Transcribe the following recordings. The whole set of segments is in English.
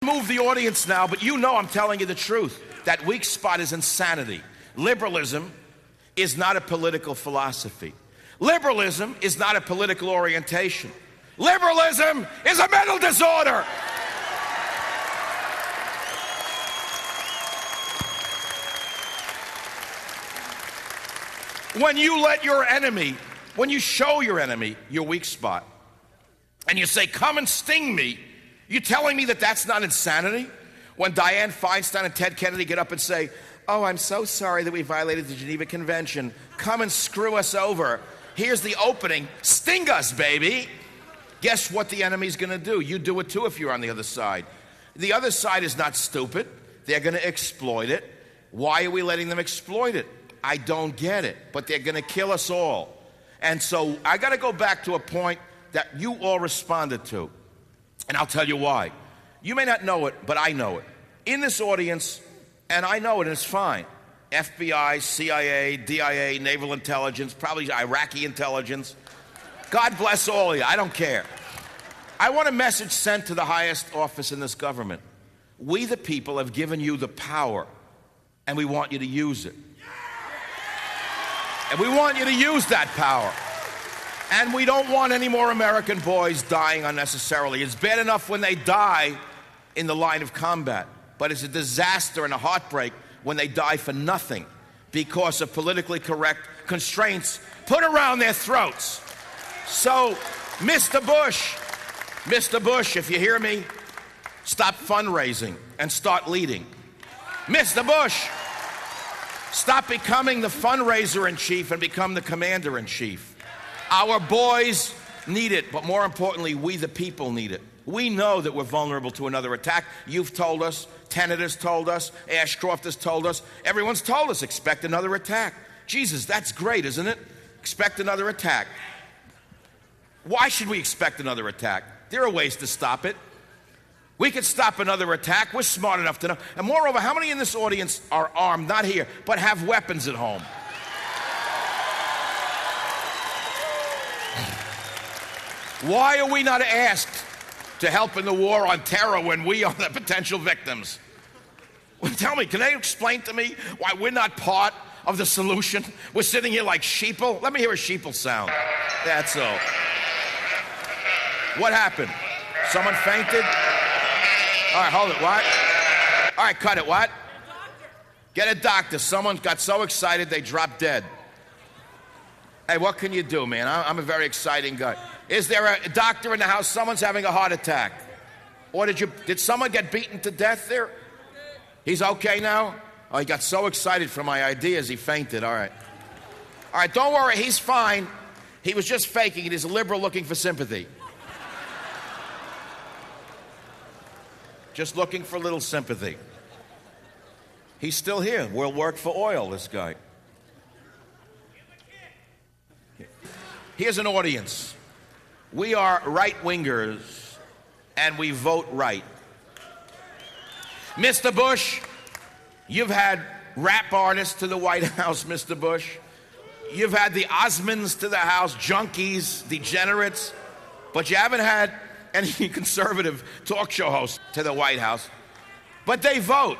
Move the audience now, but you know I'm telling you the truth. That weak spot is insanity. Liberalism is not a political philosophy. Liberalism is not a political orientation. Liberalism is a mental disorder. When you let your enemy, when you show your enemy your weak spot, and you say, come and sting me, you telling me that that's not insanity? When Dianne Feinstein and Ted Kennedy get up and say, oh, I'm so sorry that we violated the Geneva Convention. Come and screw us over. Here's the opening. Sting us, baby. Guess what the enemy's going to do? You do it too if you're on the other side. The other side is not stupid. They're going to exploit it. Why are we letting them exploit it? I don't get it. But they're going to kill us all. And so I got to go back to a point that you all responded to. And I'll tell you why. You may not know it, but I know it. In this audience, and I know it, and it's fine, FBI, CIA, DIA, Naval Intelligence, probably Iraqi intelligence. God bless all of you. I don't care. I want a message sent to the highest office in this government. We, the people, have given you the power, and we want you to use it. And we want you to use that power. And we don't want any more American boys dying unnecessarily. It's bad enough when they die in the line of combat, but it's a disaster and a heartbreak when they die for nothing because of politically correct constraints put around their throats. So, Mr. Bush, if you hear me, stop fundraising and start leading. Mr. Bush, stop becoming the fundraiser-in-chief and become the commander-in-chief. Our boys need it, but more importantly, we the people need it. We know that we're vulnerable to another attack. You've told us, Tenet has told us, Ashcroft has told us, everyone's told us, expect another attack. Jesus, that's great, isn't it? Expect another attack. Why should we expect another attack? There are ways to stop it. We could stop another attack. We're smart enough to know. And moreover, how many in this audience are armed, not here, but have weapons at home? Why are we not asked to help in the war on terror when we are the potential victims? Well, tell me, can they explain to me why we're not part of the solution? We're sitting here like sheeple. Let me hear a sheeple sound. That's all. What happened? Someone fainted? All right, hold it. What? All right, cut it. What? Get a doctor. Someone got so excited they dropped dead. Hey, what can you do, man? I'm a very exciting guy. Is there a doctor in the house? Someone's having a heart attack. Or did someone get beaten to death there? He's okay now? Oh, he got so excited for my ideas, he fainted. All right. All right, don't worry, he's fine. He was just faking it. He's a liberal looking for sympathy. Just looking for a little sympathy. He's still here. We'll work for oil, this guy. Here's an audience. We are right-wingers, and we vote right. Mr. Bush, you've had rap artists to the White House, Mr. Bush. You've had the Osmonds to the House, junkies, degenerates, but you haven't had any conservative talk show hosts to the White House. But they vote.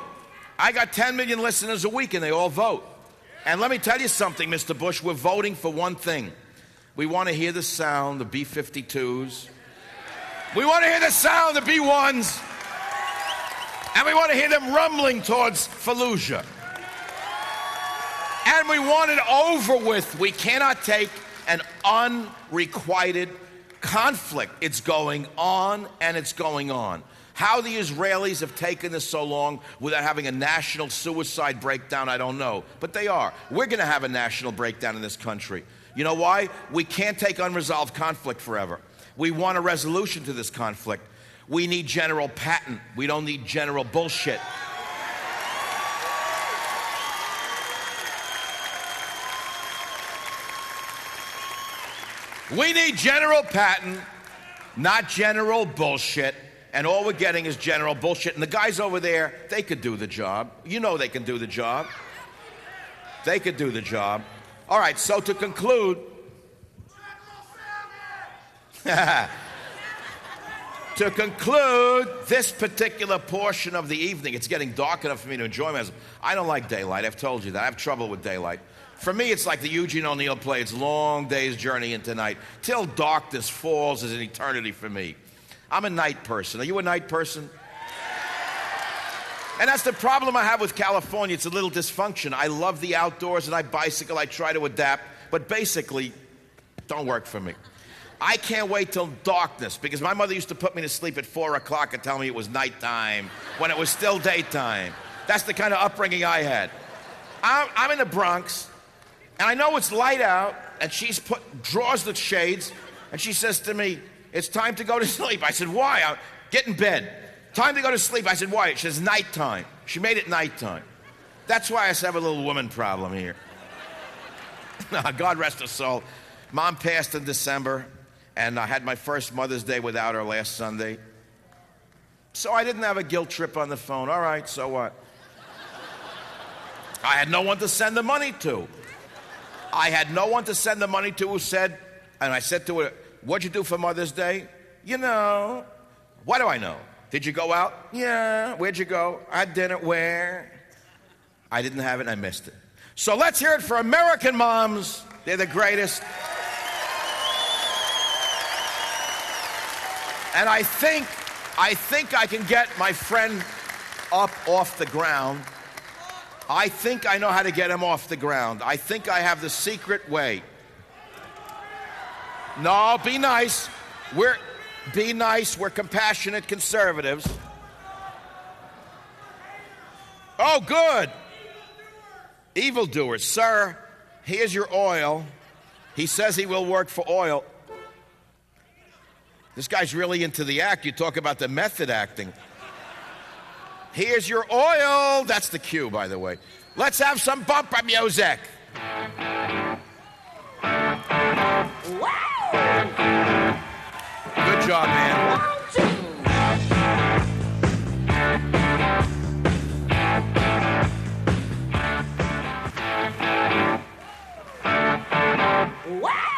I got 10 million listeners a week, and they all vote. And let me tell you something, Mr. Bush, we're voting for one thing. We want to hear the sound, the B-52s. We want to hear the sound, the B-1s. And we want to hear them rumbling towards Fallujah. And we want it over with. We cannot take an unrequited conflict. It's going on and it's going on. How the Israelis have taken this so long without having a national suicide breakdown, I don't know. But they are. We're going to have a national breakdown in this country. You know why? We can't take unresolved conflict forever. We want a resolution to this conflict. We need General Patton. We don't need general bullshit. We need General Patton, not general bullshit. And all we're getting is general bullshit. And the guys over there, they could do the job. You know they can do the job. They could do the job. All right, so to conclude, To conclude this particular portion of the evening, it's getting dark enough for me to enjoy myself. I don't like daylight. I've told you that. I have trouble with daylight. For me, it's like the Eugene O'Neill play. It's a long day's journey into night. Till darkness falls is an eternity for me. I'm a night person. Are you a night person? And that's the problem I have with California. It's a little dysfunction. I love the outdoors and I bicycle. I try to adapt. But basically, don't work for me. I can't wait till darkness because my mother used to put me to sleep at 4 o'clock and tell me it was nighttime when it was still daytime. That's the kind of upbringing I had. I'm in the Bronx, and I know it's light out, and draws the shades, and she says to me, "It's time to go to sleep." I said, "Why?" "Get in bed." "Time to go to sleep." I said, "Why?" She says, "Nighttime." She made it nighttime. That's why I have a little woman problem here. God rest her soul. Mom passed in December. And I had my first Mother's Day without her last Sunday. So I didn't have a guilt trip on the phone. All right, so what? I had no one to send the money to. I had no one to send the money to who said, and I said to her, "What'd you do for Mother's Day?" "You know." "What do I know?" "Did you go out?" "Yeah." "Where'd you go?" "I had dinner." "Where?" I didn't have it and I missed it. So let's hear it for American moms. They're the greatest. And I think I can get my friend up off the ground. I think I know how to get him off the ground. I think I have the secret way. No, be nice. Be nice. We're compassionate conservatives. Oh, good. Evildoers. Sir, here's your oil. He says he will work for oil. This guy's really into the act. You talk about the method acting. Here's your oil. That's the cue, by the way. Let's have some bumper music. Wow. Good job, man. Wow.